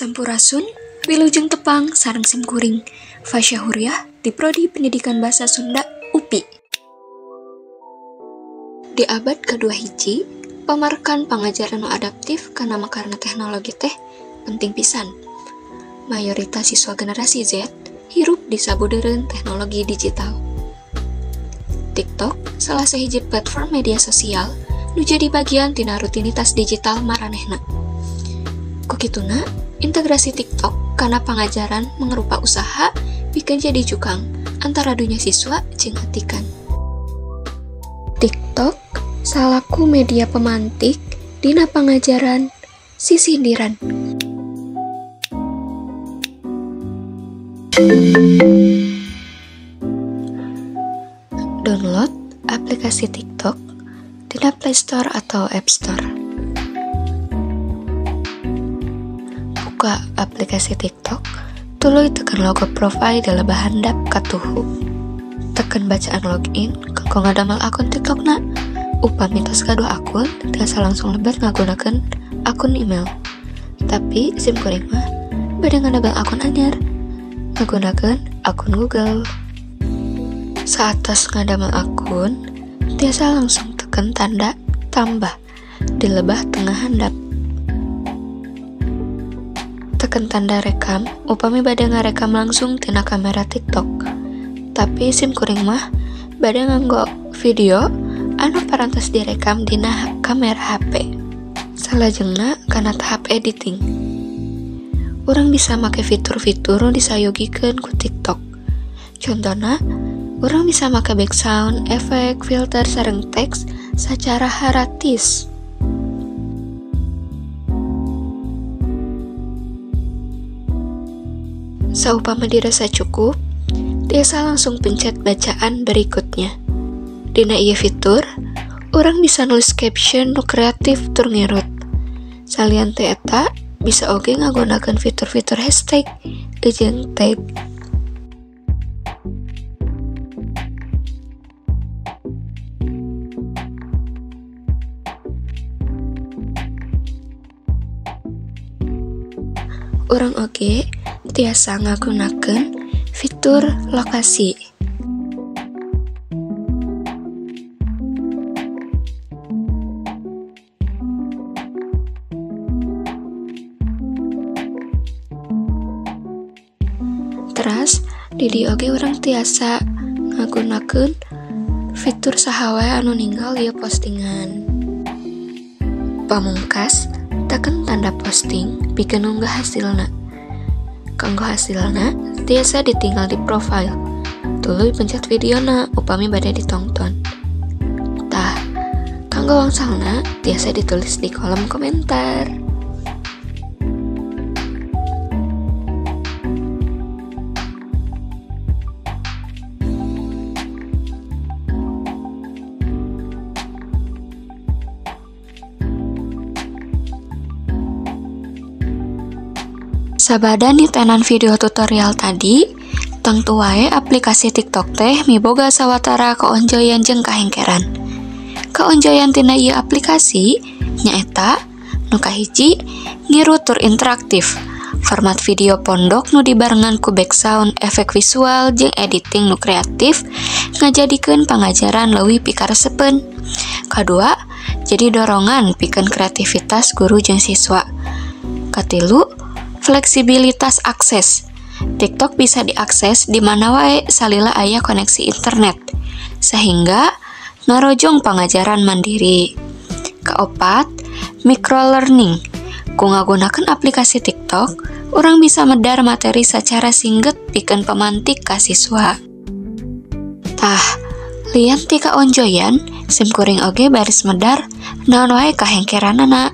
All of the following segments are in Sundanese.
Sampurasun, Wilujeng Tepang, sareng simkuring, Fasya Huriah, di Prodi Pendidikan Bahasa Sunda, UPI. Di abad kedua hiji, pamarkan pangajaran adaptif karena makarna teknologi teh penting pisan. Mayoritas siswa generasi Z hirup di sabudeureun teknologi digital. TikTok salah sahiji platform media sosial nu jadi bagian tina rutinitas digital maranehna. Kukituna, integrasi TikTok karena pengajaran mengerupa usaha bikin jadi jukang antara dunia siswa jeung atikan. TikTok salaku media pemantik dina pengajaran sisindiran. Download aplikasi TikTok dina Play Store atau App Store. Buka aplikasi TikTok, tuluy tekan logo profile di lebah handap katuhu. Tekan bacaan login, kanggo ngadamel akun TikTokna. Upami tos kadua akun, tiasa langsung lebar ngagunakeun akun email. Tapi sim kuring mah bade ngadamel akun anyar, ngagunakeun akun Google. Saatos ngadamel akun, tiasa langsung tekan tanda tambah di lebah tengah handap. Tekan tanda rekam, upami bade ngarekam langsung tina kamera TikTok. Tapi sim kuring mah bade nganggo video anu parantos direkam dina kamera HP. Salajengna kana tahap editing. Urang bisa make fitur-fitur nu disayogikeun ku TikTok. Contohna, urang bisa make background, efek, filter sareng teks secara haratis. Saupama dirasa cukup, tiasa langsung pencet bacaan berikutnya. Dina ieu fitur, urang bisa nulis caption nu kreatif tur ngirut. Salian teh eta, bisa oge ngagunakeun fitur-fitur hashtag jeung tag. Urang oge tiasa ngagunakeun fitur lokasi. Teras, di dieu oge urang tiasa ngagunakeun fitur saha wae anu ninggal ieu postingan. Pamungkas, tekan tanda posting pikeun unggah hasilna. Kanggo hasilna, tiasa ditinggal di profile. Tuluy pencet videona upami bade ditonton. Tah, kanggo wangsalna tiasa ditulis di kolom komentar. Sabada nitenan video tutorial tadi, tangtu wae aplikasi TikTok teh miboga sawatara kaonjoyan jeung kahengkeran. Kaonjoyan tina ieu aplikasi nyaeta nu kahiji ngiru tur interaktif. Format video pondok nu dibarengan ku background, efek visual jeung editing nu kreatif ngajadikeun pangajaran leuwih pikaresepeun. Kadua, jadi dorongan pikeun kreativitas guru jeung siswa. Katilu, fleksibilitas akses. TikTok bisa diakses di mana wae salila aya koneksi internet, sehingga ngarojong pangajaran mandiri. Kaopat, microlearning. Ku ngagunakeun aplikasi TikTok, urang bisa medar materi secara singget pikeun pemantik ka siswa. Tah, lian ti kaonjoyan, sim kuring oge baris medar naon wae kahengkeranana.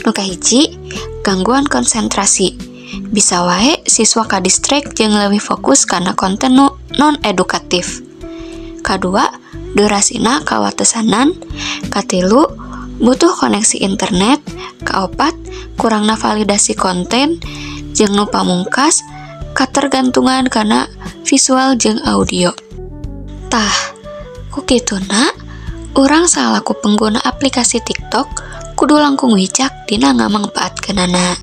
Nu kahiji, gangguan konsentrasi. Bisa wae siswa kadistrek jeung leuwih fokus kana konten nu non-edukatif. Kadua, durasina kawatesanan. Katilu, butuh koneksi internet. Kaopat, kurangna validasi konten. Jeung nu pamungkas, katergantungan kana visual jeung audio. Tah, kukituna, urang salaku pengguna aplikasi TikTok kudu langkung wijak dina ngamangpaatkeunana.